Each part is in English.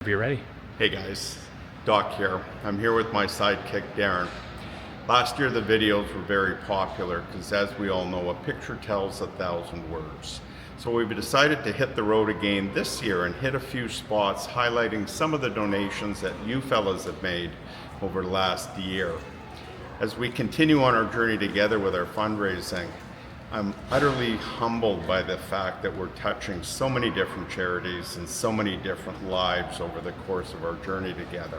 If you're ready. Hey guys, Doc here. I'm here with my sidekick Darren. Last year the videos were very popular because, as we all know, a picture tells 1,000 words. So we've decided to hit the road again this year and hit a few spots highlighting some of the donations that you fellas have made over the last year. As we continue on our journey together with our fundraising, I'm utterly humbled by the fact that we're touching so many different charities and so many different lives over the course of our journey together.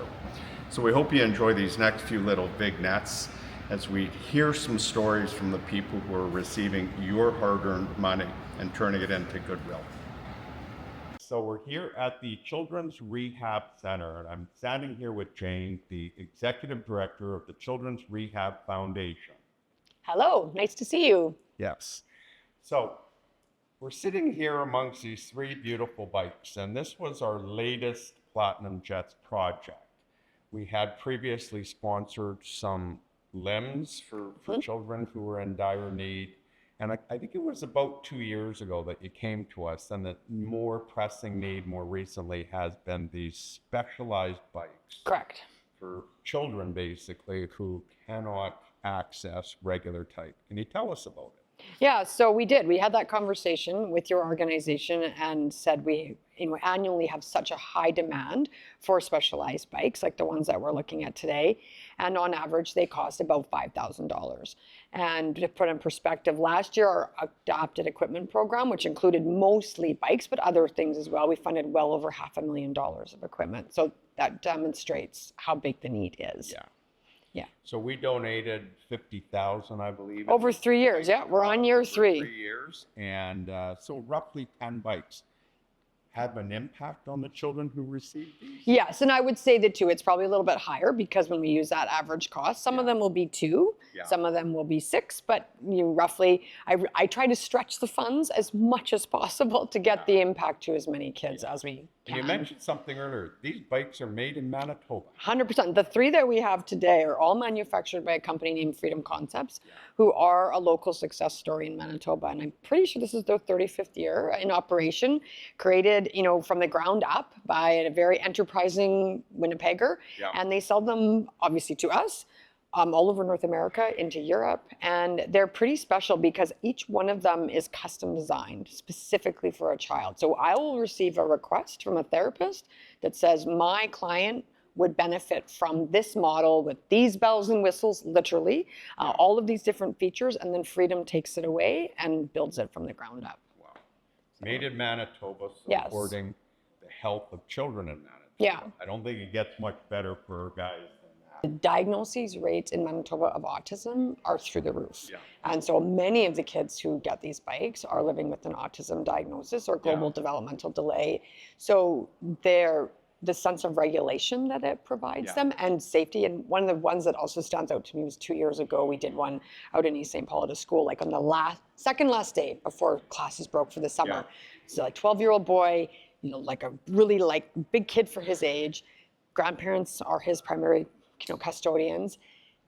So we hope you enjoy these next few little vignettes as we hear some stories from the people who are receiving your hard-earned money and turning it into goodwill. So we're here at the Children's Rehab Center, and I'm standing here with Jane, the Executive Director of the Children's Rehab Foundation. Hello, nice to see you. Yes. So we're sitting here amongst these three beautiful bikes, and this was our latest Platinum Jets project. We had previously sponsored some limbs for children who were in dire need. And I think it was about 2 years ago that you came to us, and the more pressing need more recently has been these specialized bikes. Correct. For children, basically, who cannot access regular type. Can you tell us about it? Yeah, so we did. We had that conversation with your organization and said we annually have such a high demand for specialized bikes like the ones that we're looking at today. And on average, they cost about $5,000. And to put in perspective, last year, our adopted equipment program, which included mostly bikes, but other things as well, we funded well over $500,000 of equipment. So that demonstrates how big the need is. Yeah. Yeah. So we donated 50,000, I believe. Over 3 years, yeah. We're on year three. 3 years, and so roughly 10 bikes have an impact on the children who receive these? Yes, and I would say that too, it's probably a little bit higher because when we use that average cost, some of them will be 2, some of them will be 6, but roughly, I try to stretch the funds as much as possible to get the impact to as many kids as we can. You mentioned something earlier. These bikes are made in Manitoba. 100%. The 3 that we have today are all manufactured by a company named Freedom Concepts, who are a local success story in Manitoba. And I'm pretty sure this is their 35th year in operation, created, from the ground up by a very enterprising Winnipegger. And they sell them, obviously, to us. All over North America, into Europe, and they're pretty special because each one of them is custom designed specifically for a child. So I will receive a request from a therapist that says my client would benefit from this model with these bells and whistles, literally, all of these different features, and then Freedom takes it away and builds it from the ground up. Wow. Made in Manitoba, supporting the health of children in Manitoba. Yeah. I don't think it gets much better for guys. The diagnoses rates in Manitoba of autism are through the roof. And so many of the kids who get these bikes are living with an autism diagnosis or global developmental delay. So the sense of regulation that it provides them and safety. And one of the ones that also stands out to me was 2 years ago, we did one out in East St. Paul at a school, like on the second last day before classes broke for the summer. So like 12-year-old boy, like a really big kid for his age. Grandparents are his primary custodians,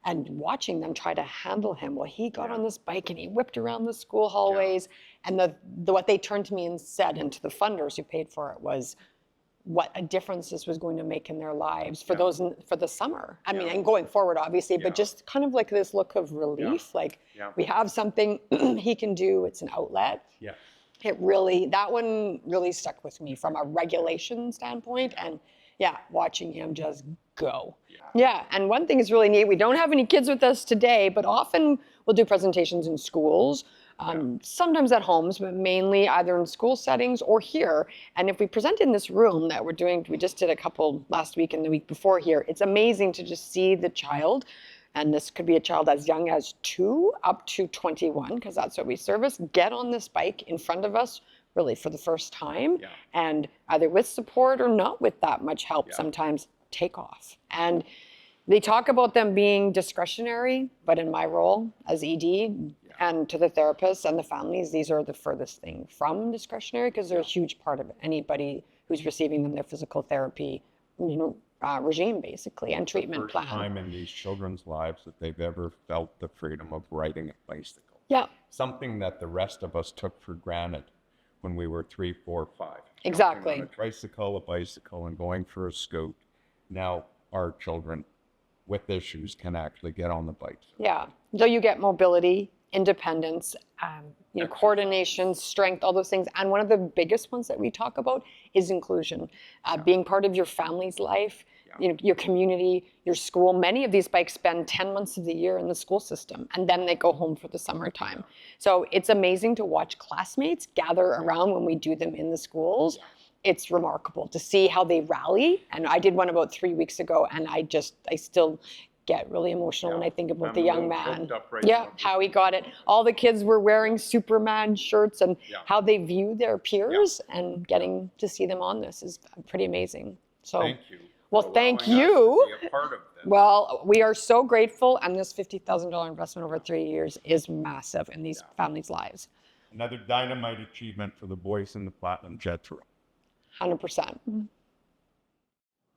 and watching them try to handle him. Well, he got on this bike and he whipped around the school hallways, and what they turned to me and said, and to the funders who paid for it, was what a difference this was going to make in their lives for for the summer. I mean, and going forward, obviously, but just kind of like this look of relief, we have something he can do. It's an outlet. That one really stuck with me from a regulation standpoint, and watching him just go. And one thing is really neat. We don't have any kids with us today, but often we'll do presentations in schools, sometimes at homes, but mainly either in school settings or here. And if we present in this room that we just did a couple last week and the week before here, it's amazing to just see the child. And this could be a child as young as 2 up to 21, because that's what we service, get on this bike in front of us really for the first time, and either with support or not with that much help, sometimes take off. And they talk about them being discretionary, but in my role as ED and to the therapists and the families, these are the furthest thing from discretionary, because they're a huge part of anybody who's receiving them, their physical therapy, regime, basically, and treatment plan. First time in these children's lives that they've ever felt the freedom of riding a bicycle. Yeah. Something that the rest of us took for granted when we were 3, 4, 5. Exactly. On a tricycle, a bicycle, and going for a scoot. Now our children with issues can actually get on the bikes. Yeah. So you get mobility, independence, coordination, strength, all those things. And one of the biggest ones that we talk about is inclusion, being part of your family's life, your community, your school. Many of these bikes spend 10 months of the year in the school system, and then they go home for the summertime. So it's amazing to watch classmates gather around when we do them in the schools. It's remarkable to see how they rally. And I did one about 3 weeks ago, and I still get really emotional when I think about the young man. How he got it. All the kids were wearing Superman shirts, and how they view their peers, and getting to see them on this is pretty amazing. So Thank you. Well, thank you. Be a part of this. Well, we are so grateful, and this $50,000 investment over 3 years is massive in these families' lives. Another dynamite achievement for the boys in the Platinum Jets room. 100%.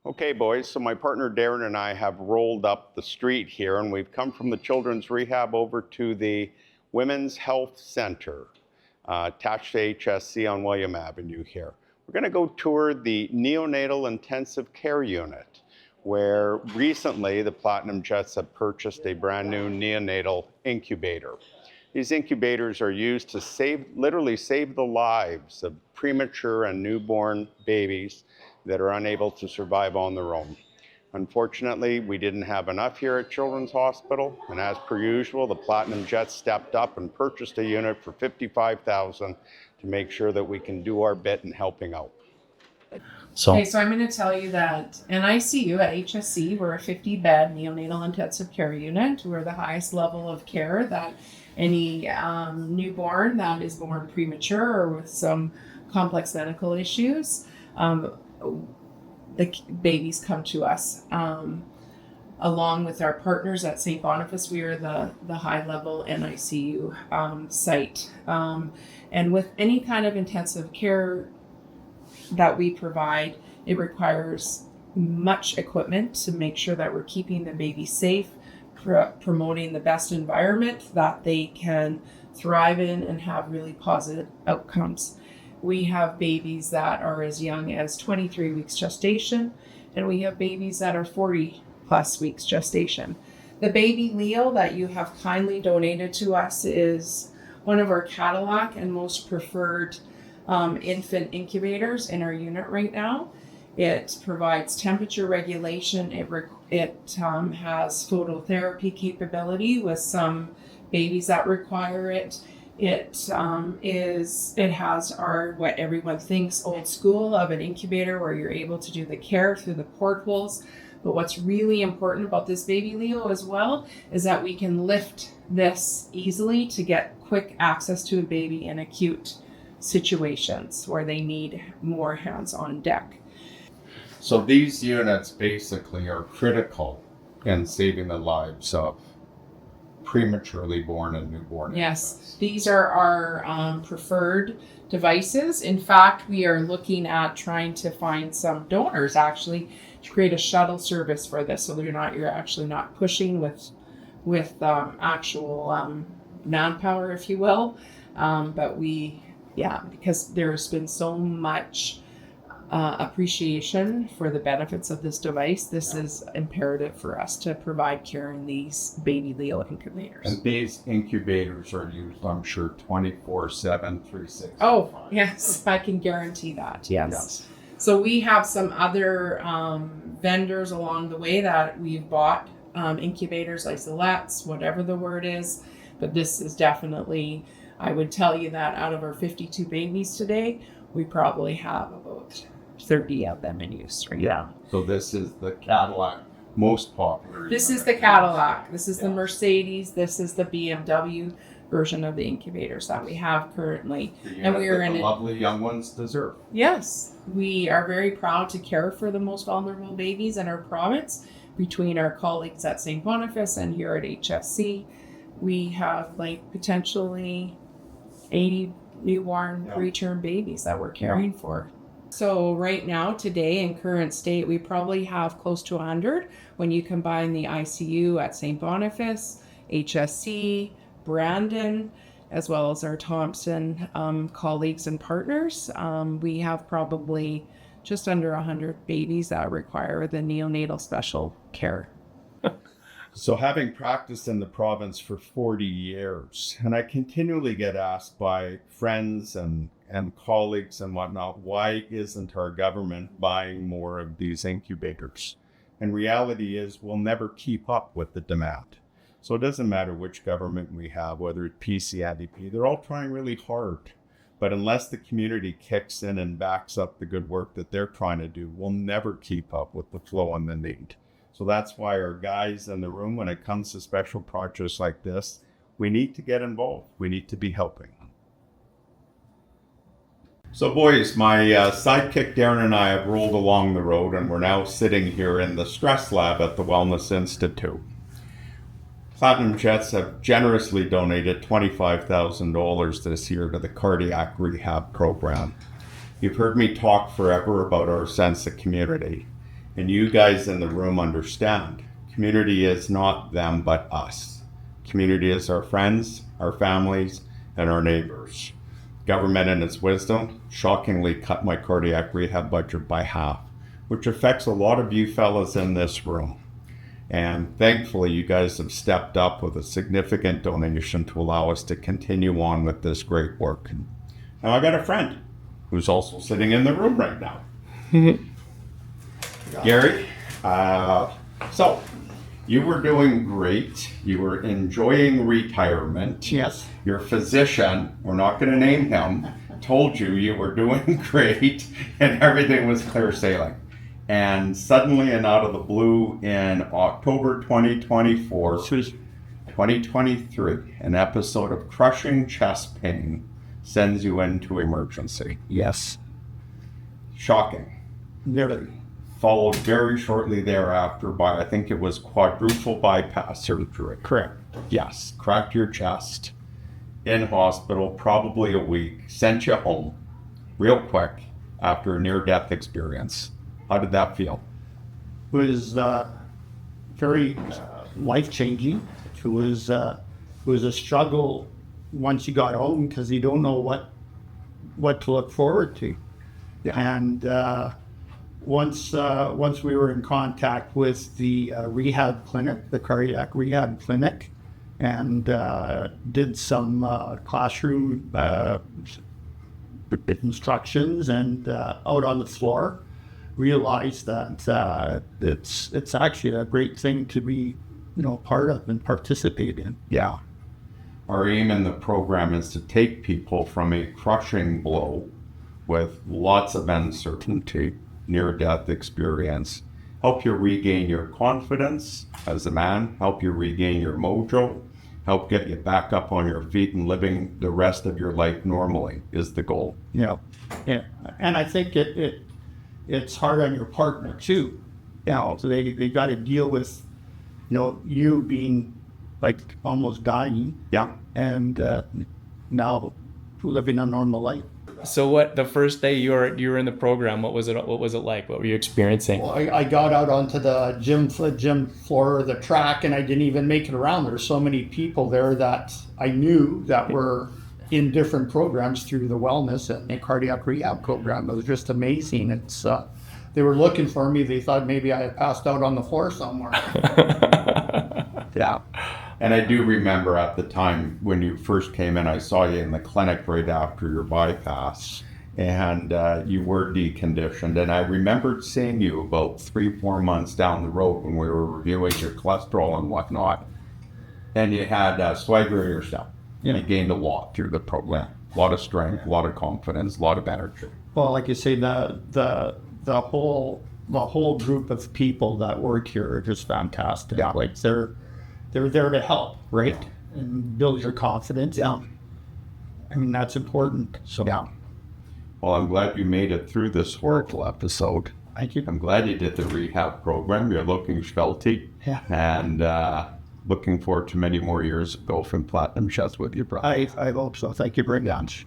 Okay, boys, so my partner Darren and I have rolled up the street here, and we've come from the Children's Rehab over to the Women's Health Center, attached to HSC on William Avenue here. We're going to go tour the Neonatal Intensive Care Unit, where recently the Platinum Jets have purchased a brand new neonatal incubator. These incubators are used to literally save the lives of premature and newborn babies that are unable to survive on their own. Unfortunately, we didn't have enough here at Children's Hospital, and as per usual, the Platinum Jets stepped up and purchased a unit for $55,000 to make sure that we can do our bit in helping out. Okay, so I'm going to tell you that NICU at HSC, we're a 50-bed neonatal intensive care unit. We're the highest level of care that any newborn that is born premature or with some complex medical issues, the babies come to us. Along with our partners at St. Boniface, we are the high-level NICU site. And with any kind of intensive care that we provide, it requires much equipment to make sure that we're keeping the baby safe, promoting the best environment that they can thrive in and have really positive outcomes. We have babies that are as young as 23 weeks gestation, and we have babies that are 40 plus weeks gestation. The baby Leo that you have kindly donated to us is one of our Cadillac and most preferred infant incubators in our unit right now. It provides temperature regulation. It has phototherapy capability with some babies that require it. It has our, what everyone thinks, old school of an incubator where you're able to do the care through the portholes. But what's really important about this baby Leo as well is that we can lift this easily to get quick access to a baby in acute situations where they need more hands on deck. So these units basically are critical in saving the lives of prematurely born and newborn Yes, infants. these are our preferred devices. In fact, we are looking at trying to find some donors actually to create a shuttle service for this, so you're actually not pushing with actual manpower, if you will. But because there's been so much appreciation for the benefits of this device, this is imperative for us to provide care in these baby Leo incubators. And these incubators are used, I'm sure, 24/7, 365. Oh, yes, I can guarantee that. Yes. So we have some other vendors along the way that we've bought incubators, isolates, whatever the word is. But this is definitely, I would tell you that out of our 52 babies today, we probably have about 30 of them in use right now. So this is the Cadillac most popular. This is the Cadillac. This is the Mercedes. This is the BMW version of the incubators that we have currently. And we are in the lovely young ones deserve. Yes, we are very proud to care for the most vulnerable babies in our province. Between our colleagues at St. Boniface and here at HSC, we have potentially 80 newborn preterm babies that we're caring for. So right now, today, in current state, we probably have close to 100 when you combine the ICU at St. Boniface, HSC, Brandon, as well as our Thompson colleagues and partners. We have probably just under 100 babies that require the neonatal special care. So having practiced in the province for 40 years, and I continually get asked by friends and colleagues and whatnot, why isn't our government buying more of these incubators? And reality is we'll never keep up with the demand. So it doesn't matter which government we have, whether it's PC, NDP, they're all trying really hard. But unless the community kicks in and backs up the good work that they're trying to do, we'll never keep up with the flow and the need. So that's why our guys in the room, when it comes to special projects like this, we need to get involved. We need to be helping. So boys, my sidekick Darren and I have rolled along the road, and we're now sitting here in the stress lab at the Wellness Institute. Platinum Jets have generously donated $25,000 this year to the cardiac rehab program. You've heard me talk forever about our sense of community. And you guys in the room understand, community is not them but us. Community is our friends, our families, and our neighbors. Government in its wisdom shockingly cut my cardiac rehab budget by half, which affects a lot of you fellas in this room. And thankfully, you guys have stepped up with a significant donation to allow us to continue on with this great work. Now I got a friend who's also sitting in the room right now. Gary, so you were doing great. You were enjoying retirement. Yes. Your physician, we're not going to name him, told you were doing great and everything was clear sailing. And suddenly and out of the blue in October 2023, an episode of crushing chest pain sends you into emergency. Yes. Shocking. Nearly. Followed very shortly thereafter by, I think it was quadruple bypass surgery. Correct. Yes, cracked your chest, in hospital, probably a week, sent you home real quick after a near-death experience. How did that feel? It was very life-changing. It was a struggle once you got home because you don't know what to look forward to. Yeah. And once we were in contact with the rehab clinic, the cardiac rehab clinic, and did some classroom instructions and out on the floor, realized that it's actually a great thing to be, part of and participate in. Yeah. Our aim in the program is to take people from a crushing blow with lots of uncertainty, near-death experience, help you regain your confidence as a man, help you regain your mojo, help get you back up on your feet and living the rest of your life normally is the goal. Yeah. And I think it's hard on your partner too. So they got to deal with, you being like almost dying. Yeah. And now living a normal life. So what, the first day you were in the program, what was it like? What were you experiencing? Well, I got out onto the gym floor, the track, and I didn't even make it around. There were so many people there that I knew that were in different programs through the wellness and cardiac rehab program. It was just amazing. It's they were looking for me. They thought maybe I had passed out on the floor somewhere. Yeah. And I do remember at the time when you first came in, I saw you in the clinic right after your bypass, and you were deconditioned. And I remembered seeing you about 3-4 months down the road when we were reviewing your cholesterol and whatnot. And you had swagger in yourself. You gained a lot through the program. A lot of strength, a lot of confidence, a lot of energy. Well, like you say, the whole group of people that work here are just fantastic. Yeah. Like they're there to help, right? And build your confidence. Yeah. I mean, that's important. So Yeah. Well, I'm glad you made it through this horrible episode. Thank you. I'm glad you did the rehab program. You're looking svelte. Yeah. And looking forward to many more years of golf and platinum shots with you, brother. I hope so. Thank you very much.